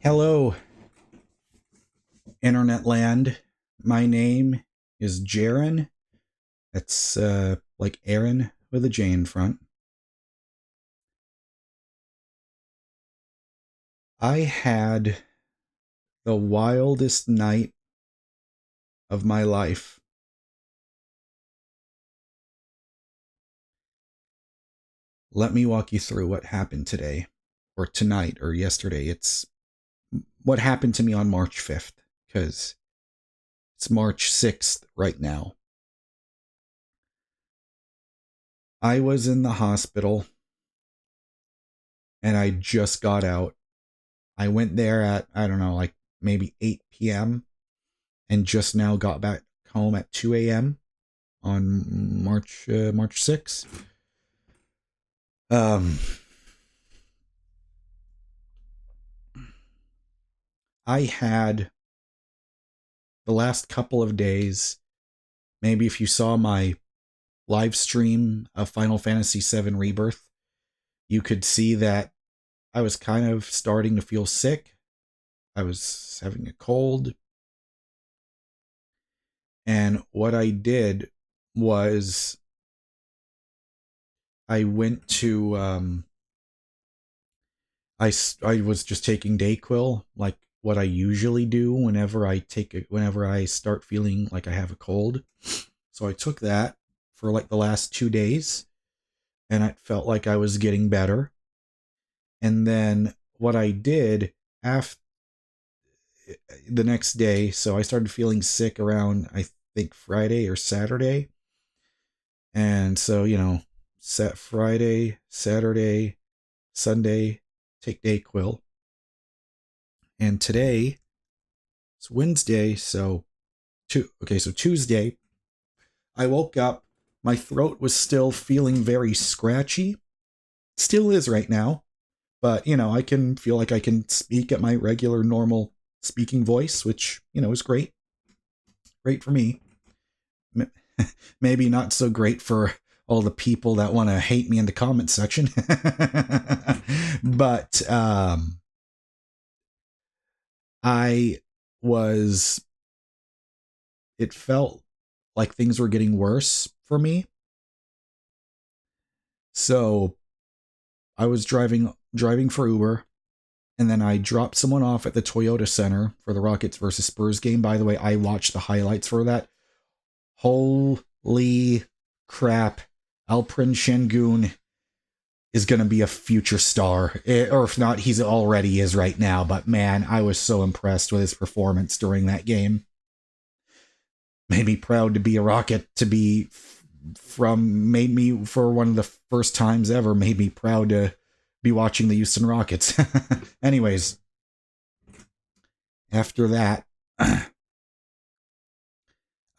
Hello, Internet Land. My name is Jaren. It's like Aaron with a J in front. I had the wildest night of my life. Let me walk you through what happened today, or tonight, or yesterday. It's what happened to me on March 5th, because it's March 6th right now. I was in the hospital, and I just got out. I went there at, I don't know, like maybe 8 p.m. and just now got back home at 2 a.m. on March 6th. I had the last couple of days, maybe if you saw my live stream of Final Fantasy VII Rebirth, you could see that I was kind of starting to feel sick. I was having a cold. And what I did was I went to I was just taking Dayquil, like what I usually do whenever whenever I start feeling like I have a cold. So I took that for like the last 2 days, and I felt like I was getting better. And then what I did after the next day, so I started feeling sick around, I think, Friday or Saturday. And so, set Friday, Saturday, Sunday, take Dayquil. And today, it's Wednesday, so Tuesday, I woke up, my throat was still feeling very scratchy. Still is right now, but I can feel like I can speak at my regular normal speaking voice, which, is great. Great for me. Maybe not so great for all the people that want to hate me in the comment section. But it felt like things were getting worse for me. So I was driving for Uber, and then I dropped someone off at the Toyota Center for the Rockets versus Spurs game. By the way, I watched the highlights for that. Holy crap. Alperen Şengün is going to be a future star. Or if not, he's already is right now. But man, I was so impressed with his performance during that game. Made me proud to be a Rocket, made me, for one of the first times ever, made me proud to be watching the Houston Rockets. Anyways, after that,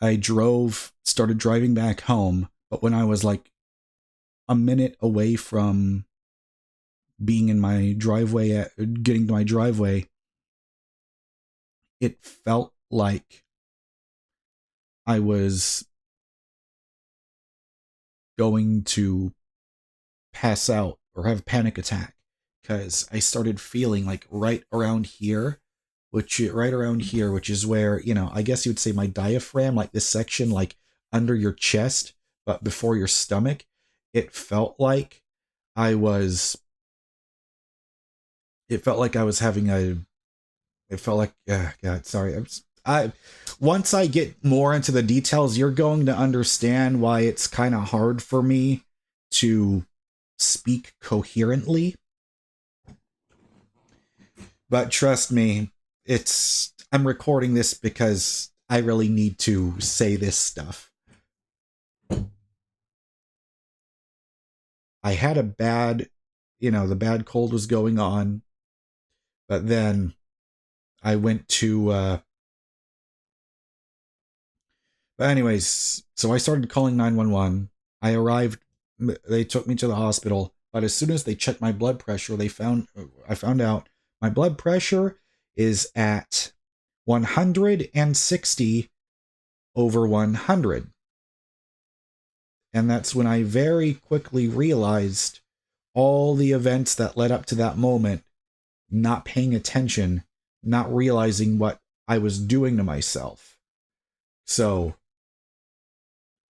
I started driving back home, but when I was like a minute away from being in my driveway, getting to my driveway, it felt like I was going to pass out or have a panic attack, because I started feeling like right around here, which is where, I guess you would say my diaphragm, like this section, like under your chest, but before your stomach. It felt like I was having God, sorry. Once I get more into the details, you're going to understand why it's kind of hard for me to speak coherently. But trust me, I'm recording this because I really need to say this stuff. I had the bad cold was going on, but then I went to, but anyways, so I started calling 911. I arrived, they took me to the hospital, but as soon as they checked my blood pressure, I found out my blood pressure is at 160 over 100. And that's when I very quickly realized all the events that led up to that moment, not paying attention not realizing what I was doing to myself. So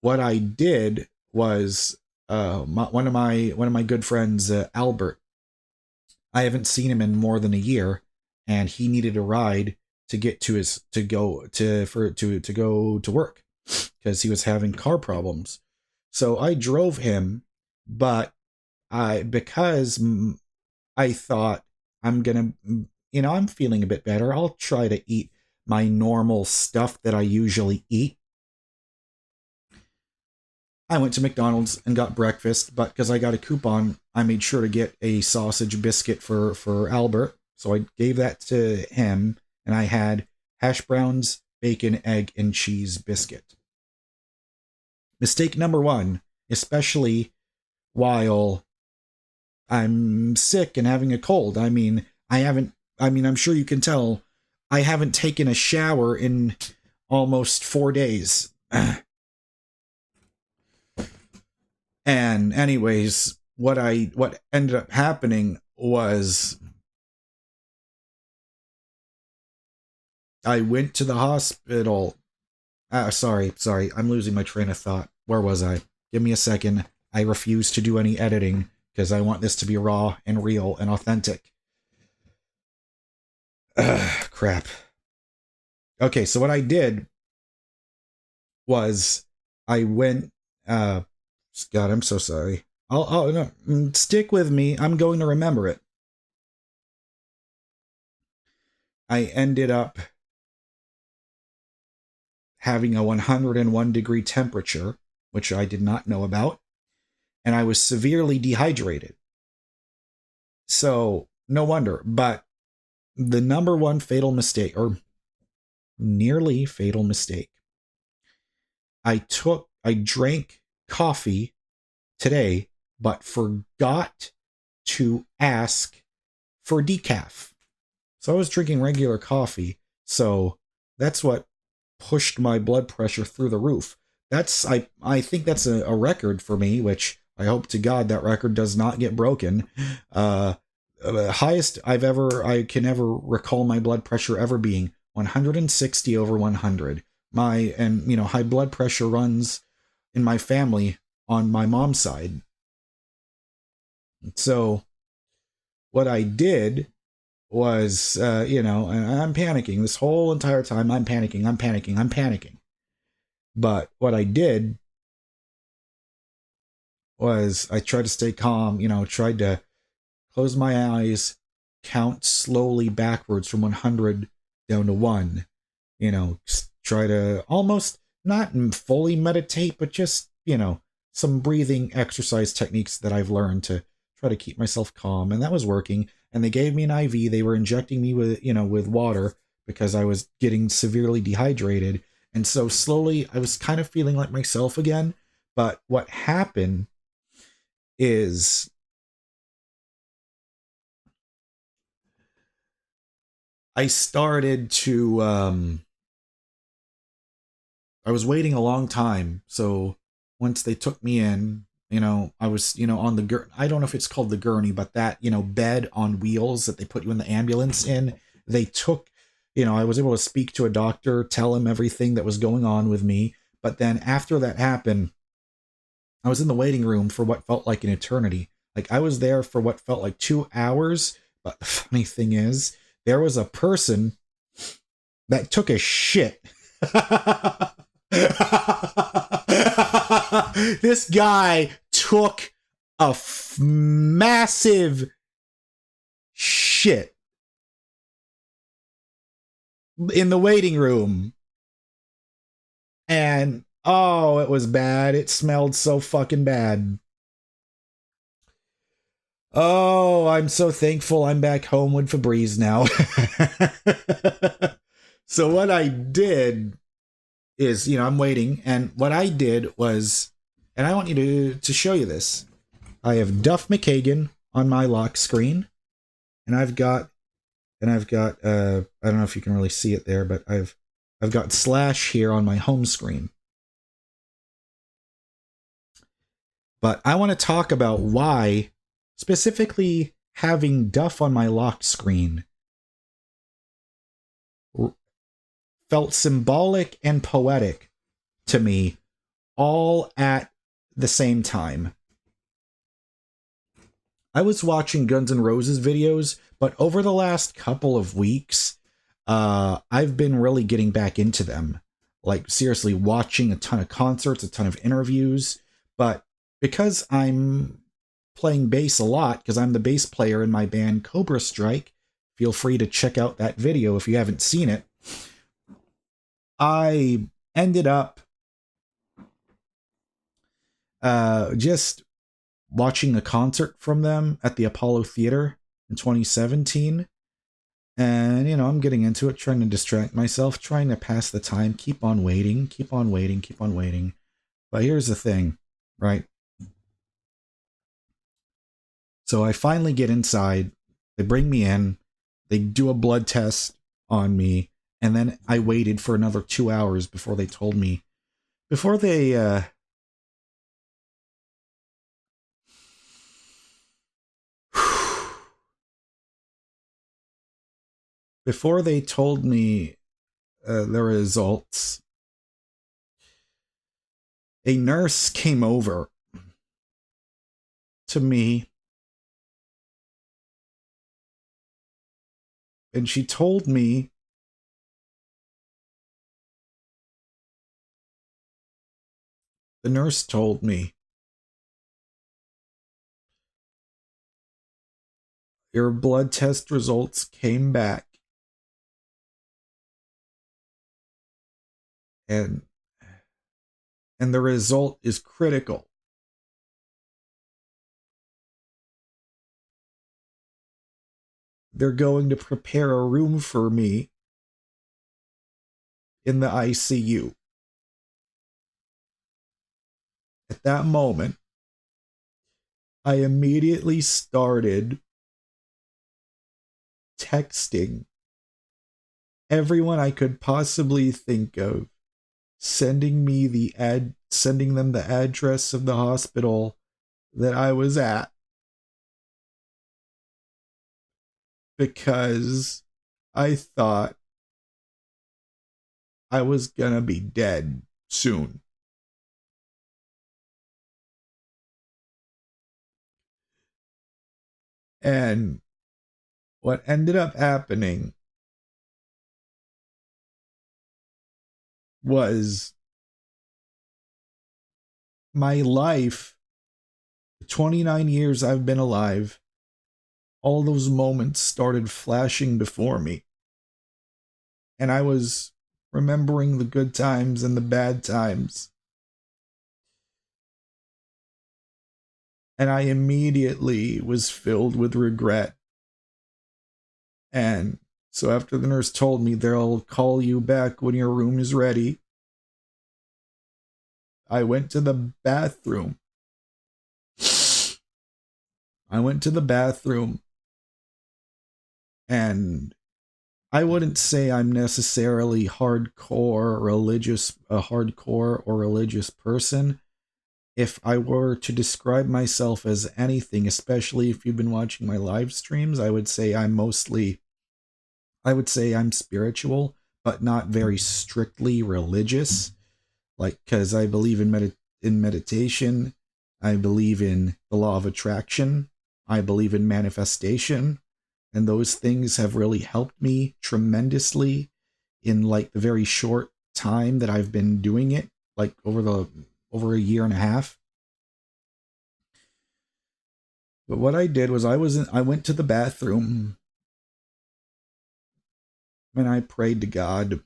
what I did was one of my good friends, Albert. I haven't seen him in more than a year, and he needed a ride to get to his to go to work because he was having car problems. So I drove him, but because I thought I'm gonna, I'm feeling a bit better. I'll try to eat my normal stuff that I usually eat. I went to McDonald's and got breakfast, but because I got a coupon, I made sure to get a sausage biscuit for Albert. So I gave that to him, and I had hash browns, bacon, egg, and cheese biscuit. Mistake number one, especially while I'm sick and having a cold. I'm sure you can tell, I haven't taken a shower in almost 4 days. And anyways, what ended up happening was I went to the hospital. Sorry, I'm losing my train of thought. Where was I? Give me a second. I refuse to do any editing because I want this to be raw and real and authentic. Crap. Okay, so what I did was I went. God, I'm so sorry. I'll no, stick with me. I'm going to remember it. I ended up having a 101 degree temperature, which I did not know about, and I was severely dehydrated. So, no wonder. But the number one fatal mistake, or nearly fatal mistake, I drank coffee today, but forgot to ask for decaf. So I was drinking regular coffee. So that's what pushed my blood pressure through the roof. I think that's a record for me, which I hope to God that record does not get broken. The highest I can ever recall my blood pressure ever being 160 over 100. High blood pressure runs in my family on my mom's side. So what I did was, I'm panicking this whole entire time. I'm panicking. But what I did was I tried to stay calm, tried to close my eyes, count slowly backwards from 100 down to 1, try to almost not fully meditate, but just, some breathing exercise techniques that I've learned to try to keep myself calm. And that was working. And they gave me an IV. They were injecting me with water because I was getting severely dehydrated. And so slowly I was kind of feeling like myself again. But what happened is I started to, I was waiting a long time. So once they took me in, I was, on the I don't know if it's called the gurney, but that, bed on wheels that they put you in the ambulance in. They took, I was able to speak to a doctor, tell him everything that was going on with me. But then after that happened, I was in the waiting room for what felt like an eternity. Like I was there for what felt like 2 hours. But the funny thing is, there was a person that took a shit. This guy took a massive shit in the waiting room. And oh, it was bad. It smelled so fucking bad. Oh, I'm so thankful I'm back home with Febreze now. So what I did is, I'm waiting, and what I did was, and I want you to show you this. I have Duff McKagan on my lock screen, and I've got I don't know if you can really see it there, but I've got Slash here on my home screen. But I want to talk about why specifically having Duff on my locked screen felt symbolic and poetic to me all at the same time. I was watching Guns N' Roses videos, but over the last couple of weeks, I've been really getting back into them. Like, seriously, watching a ton of concerts, a ton of interviews. But because I'm playing bass a lot, because I'm the bass player in my band Cobra Strike, feel free to check out that video if you haven't seen it. I ended up just watching a concert from them at the Apollo Theater in 2017. And, I'm getting into it, trying to distract myself, trying to pass the time, keep on waiting, keep on waiting, keep on waiting. But here's the thing, right? So I finally get inside. They bring me in. They do a blood test on me. And then I waited for another 2 hours before they told me, before they, before they told me the results, a nurse came over to me and she told me the nurse told me, your blood test results came back and the result is critical. They're going to prepare a room for me in the ICU. At that moment, I immediately started texting everyone I could possibly think of, sending them the address of the hospital that I was at, because I thought I was gonna be dead soon. And what ended up happening was my life, the 29 years I've been alive, all those moments started flashing before me. And I was remembering the good times and the bad times. And I immediately was filled with regret. And so after the nurse told me they'll call you back when your room is ready, I went to the bathroom. And I wouldn't say I'm necessarily a hardcore or religious person. If I were to describe myself as anything, especially if you've been watching my live streams, I would say I'm spiritual, but not very strictly religious. Like, because I believe in meditation, I believe in the law of attraction, I believe in manifestation, and those things have really helped me tremendously in like the very short time that I've been doing it, like over a year and a half. But what I did was I went to the bathroom and I prayed to God.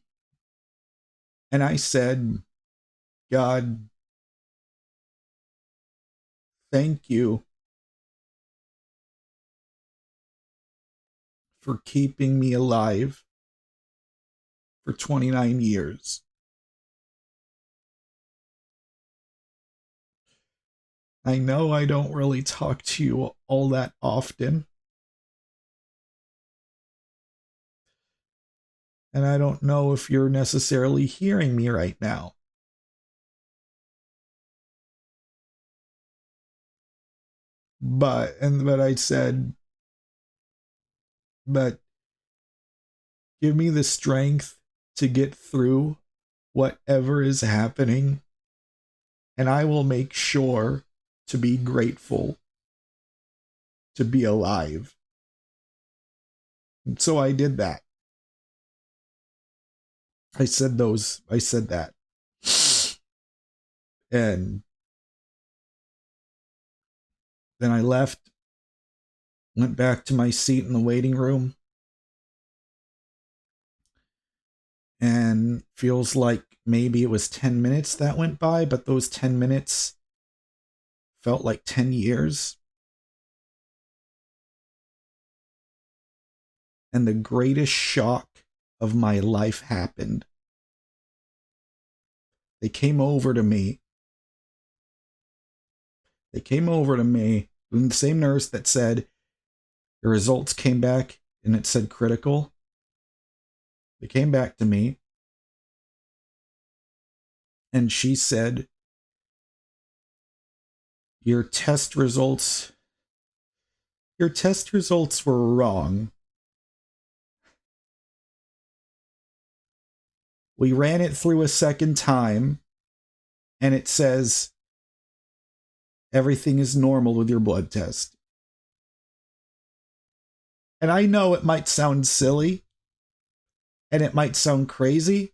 And I said, God, thank you for keeping me alive for 29 years. I know I don't really talk to you all that often. And I don't know if you're necessarily hearing me right now. But I said, but give me the strength to get through whatever is happening. And I will make sure to be grateful to be alive. And so I did that. I said that. And then I left, went back to my seat in the waiting room, and feels like maybe it was 10 minutes that went by, but those 10 minutes felt like 10 years. And the greatest shock of my life happened. They came over to me. The same nurse that said the results came back and it said critical. They came back to me and she said, your test results were wrong. We ran it through a second time and it says everything is normal with your blood test. And I know it might sound silly and it might sound crazy,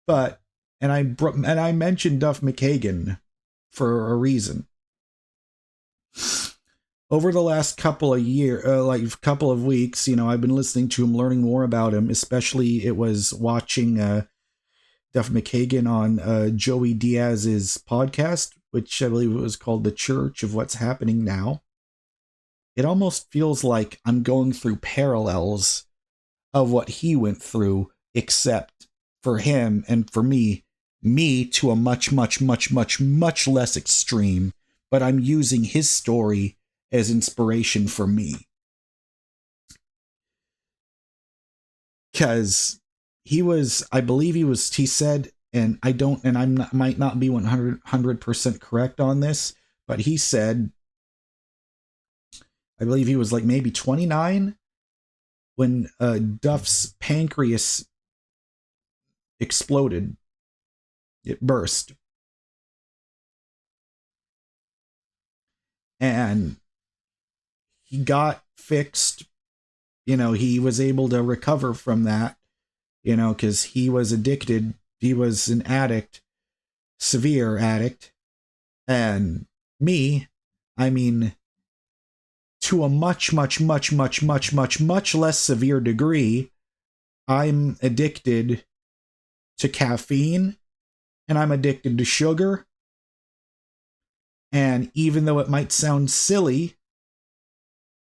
but and I mentioned Duff McKagan for a reason. Over the last couple of weeks, I've been listening to him, learning more about him. Especially, it was watching Duff McKagan on Joey Diaz's podcast, which I believe it was called The Church of What's Happening Now. It almost feels like I'm going through parallels of what he went through, except for him and for me to a much, much, much, much, much less extreme. But I'm using his story as inspiration for me. Because he said, and might not be 100% correct on this, but he said, I believe he was like maybe 29 when Duff's pancreas exploded. It burst. And he got fixed. He was able to recover from that, because he was addicted. He was an addict, severe addict. And me, to a much, much, much, much, much, much, much less severe degree, I'm addicted to caffeine and I'm addicted to sugar. And even though it might sound silly,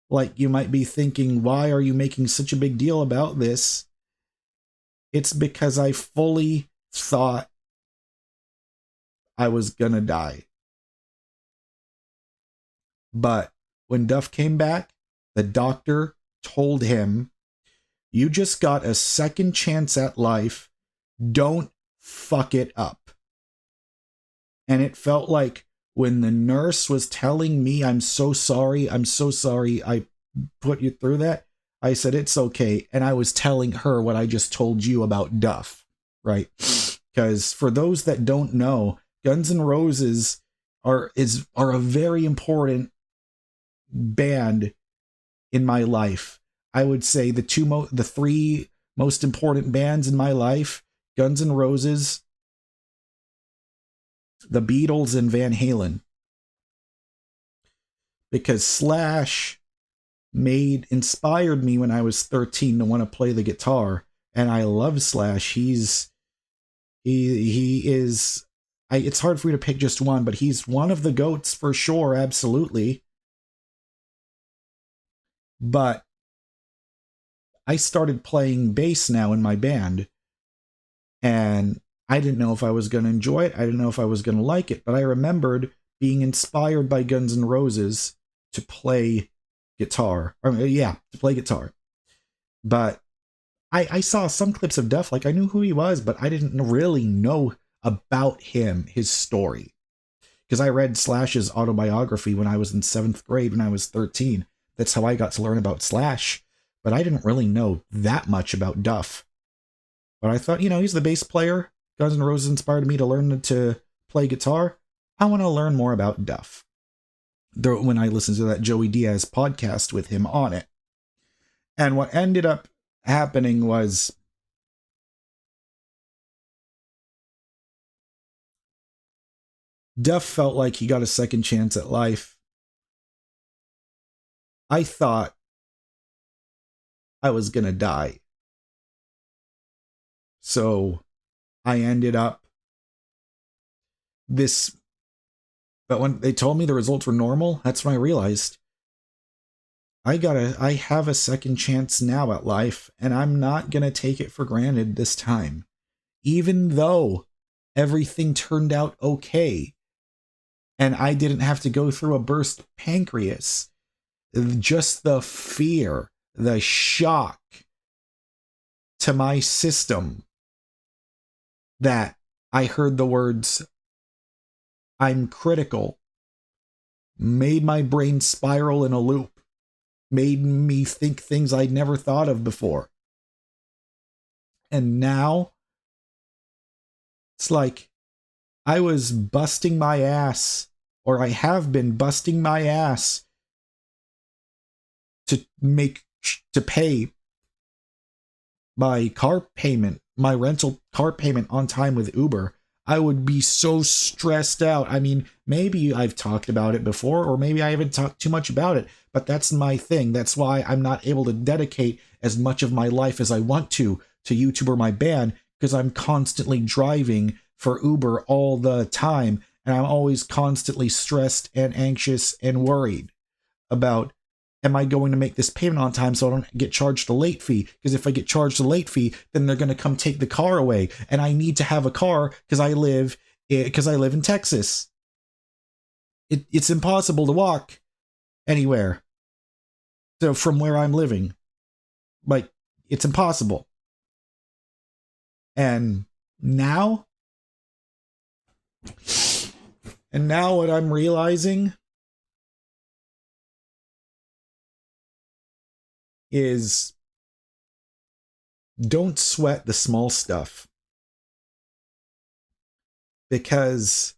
like you might be thinking, why are you making such a big deal about this? It's because I fully thought I was gonna die. But when Duff came back, the doctor told him, you just got a second chance at life. Don't fuck it up. And it felt like when the nurse was telling me, I'm so sorry, I put you through that, I said, it's okay. And I was telling her what I just told you about Duff, right? Because for those that don't know, Guns N' Roses are a very important band in my life. I would say the three most important bands in my life: Guns N' Roses, the Beatles, and Van Halen. Because Slash inspired me when I was 13 to want to play the guitar, and I love Slash. He is. It's hard for me to pick just one, but he's one of the GOATs for sure, absolutely. But I started playing bass now in my band, and I didn't know if I was going to enjoy it. I didn't know if I was going to like it, but I remembered being inspired by Guns N' Roses to play guitar. To play guitar. But I saw some clips of Duff, like I knew who he was, but I didn't really know about him, his story. Because I read Slash's autobiography when I was in 7th grade when I was 13. That's how I got to learn about Slash. but I didn't really know that much about Duff. But I thought, he's the bass player. Guns N' Roses inspired me to learn to play guitar. I want to learn more about Duff. When I listened to that Joey Diaz podcast with him on it. And what ended up happening was Duff felt like he got a second chance at life. I thought I was going to die. So I ended up but when they told me the results were normal, that's when I realized I have a second chance now at life, and I'm not going to take it for granted this time. Even though everything turned out okay, and I didn't have to go through a burst pancreas, just the fear, the shock to my system that I heard the words, "I'm critical," made my brain spiral in a loop, made me think things I'd never thought of before. And now, it's like I was busting my ass, or I have been busting my ass to pay my car payment, my rental car payment on time with Uber. I would be so stressed out. I mean, maybe I've talked about it before, or maybe I haven't talked too much about it, but that's my thing. That's why I'm not able to dedicate as much of my life as I want to YouTube or my band, because I'm constantly driving for Uber all the time, and I'm always constantly stressed and anxious and worried about, am I going to make this payment on time so I don't get charged a late fee? Because if I get charged a late fee, then they're going to come take the car away. And I need to have a car because I live in Texas. It's impossible to walk anywhere. So from where I'm living, like, it's impossible. And now what I'm realizing is, don't sweat the small stuff, because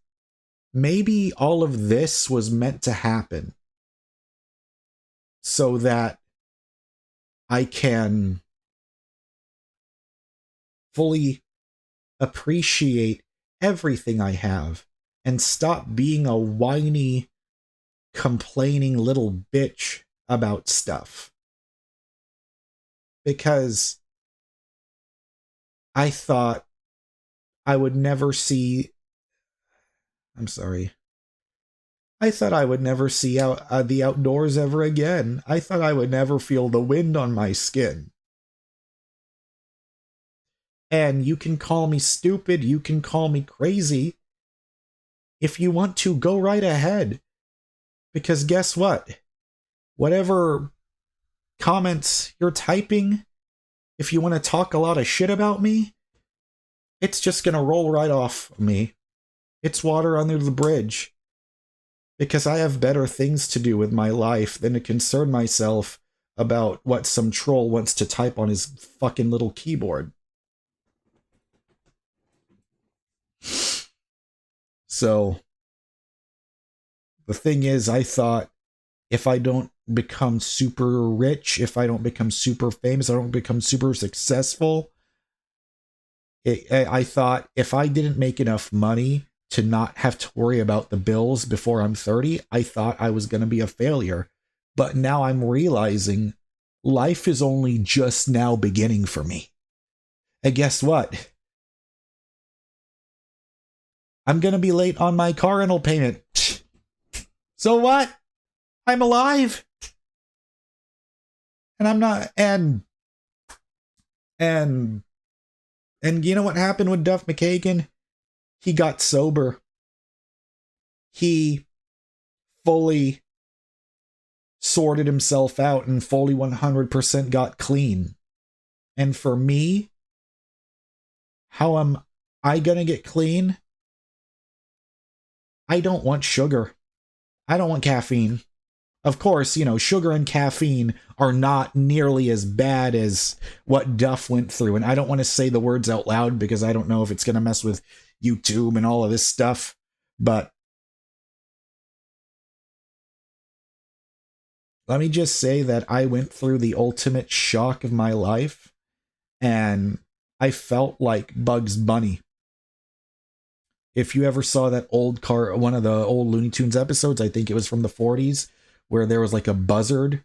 maybe all of this was meant to happen so that I can fully appreciate everything I have and stop being a whiny, complaining little bitch about stuff. Because I thought I would never see... I thought I would never see the outdoors ever again. I thought I would never feel the wind on my skin. And you can call me stupid, you can call me crazy. If you want to, go right ahead. Because guess what? Whatever comments you're typing, if you want to talk a lot of shit about me, it's just going to roll right off me. It's water under the bridge. Because I have better things to do with my life than to concern myself about what some troll wants to type on his fucking little keyboard. So, the thing is, I thought, if I don't become super rich, if I don't become super famous, I don't become super successful, I thought if I didn't make enough money to not have to worry about the bills before I'm 30, I thought I was going to be a failure. But now I'm realizing life is only just now beginning for me. And guess what? I'm going to be late on my car rental payment. So what? I'm alive. And I'm not, and you know what happened with Duff McKagan? He got sober. He fully sorted himself out and fully 100% got clean. And for me, how am I gonna get clean? I don't want sugar. I don't want caffeine. Of course, you know, sugar and caffeine are not nearly as bad as what Duff went through. And I don't want to say the words out loud because I don't know if it's going to mess with YouTube and all of this stuff. But let me just say that I went through the ultimate shock of my life, and I felt like Bugs Bunny. If you ever saw that old one of the old Looney Tunes episodes, I think it was from the 40s, where there was like a buzzard.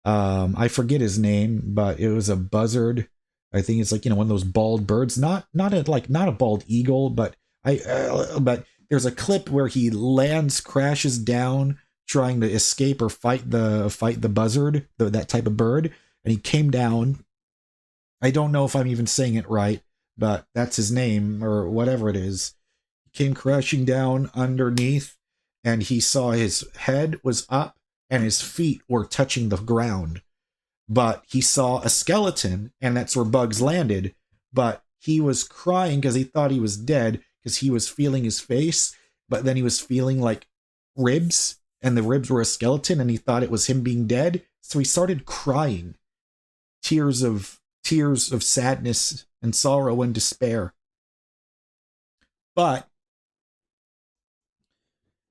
I forget his name, but it was a buzzard. I think it's like, you know, one of those bald birds, not a bald eagle, but but there's a clip where he lands, crashes down, trying to escape or fight the buzzard, that type of bird, and he came down. I don't know if I'm even saying it right, but that's his name or whatever it is. He came crashing down underneath, and he saw his head was up and his feet were touching the ground. But he saw a skeleton, and that's where Bugs landed. But he was crying because he thought he was dead, because he was feeling his face, but then he was feeling like ribs, and the ribs were a skeleton, and he thought it was him being dead. So he started crying. Tears of sadness and sorrow and despair.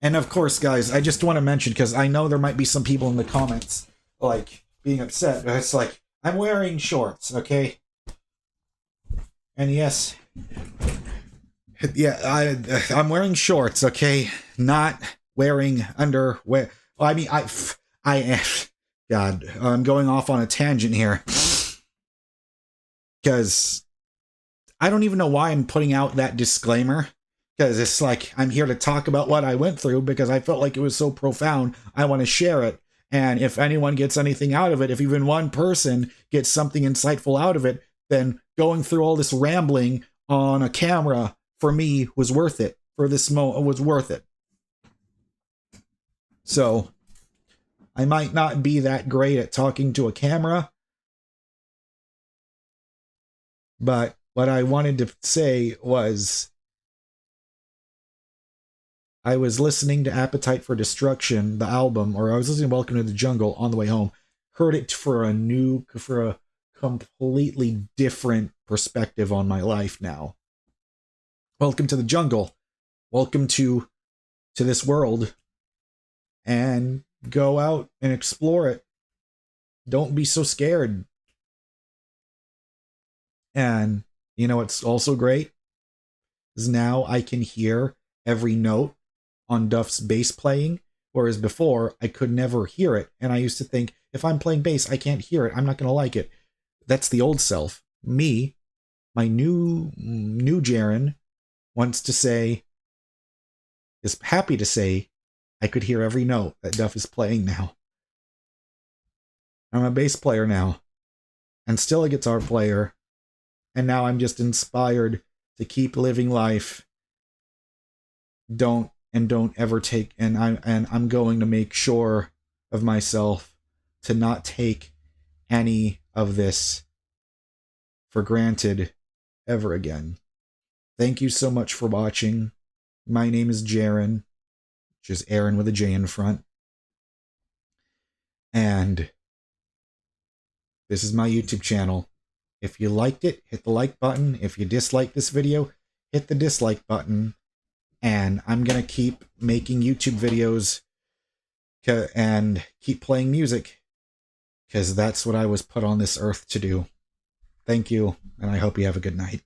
And of course, guys, I just want to mention, because I know there might be some people in the comments, like, being upset, but it's like, I'm wearing shorts, okay? And yes, yeah, I'm wearing shorts, okay? Not wearing underwear. Well, I mean, God, I'm going off on a tangent here. Because I don't even know why I'm putting out that disclaimer. Because it's like, I'm here to talk about what I went through because I felt like it was so profound. I want to share it. And if anyone gets anything out of it, if even one person gets something insightful out of it, then going through all this rambling on a camera for me was worth it. For this moment was worth it. So I might not be that great at talking to a camera, but what I wanted to say was, I was listening to Appetite for Destruction, the album, or I was listening to Welcome to the Jungle on the way home. Heard it for a completely different perspective on my life now. Welcome to the jungle. Welcome to this world. And go out and explore it. Don't be so scared. And you know what's also great? Is now I can hear every note on Duff's bass playing, whereas before I could never hear it, and I used to think, if I'm playing bass, I can't hear it, I'm not going to like it. That's the old self. Me, my new Jaren, is happy to say, I could hear every note that Duff is playing now. I'm a bass player now, and still a guitar player, and now I'm just inspired to keep living life. Don't ever take, and I'm going to make sure of myself to not take any of this for granted ever again. Thank you so much for watching. My name is Jaren, which is Aaron with a J in front. And this is my YouTube channel. If you liked it, hit the like button. If you disliked this video, hit the dislike button. And I'm going to keep making YouTube videos and keep playing music, because that's what I was put on this earth to do. Thank you, and I hope you have a good night.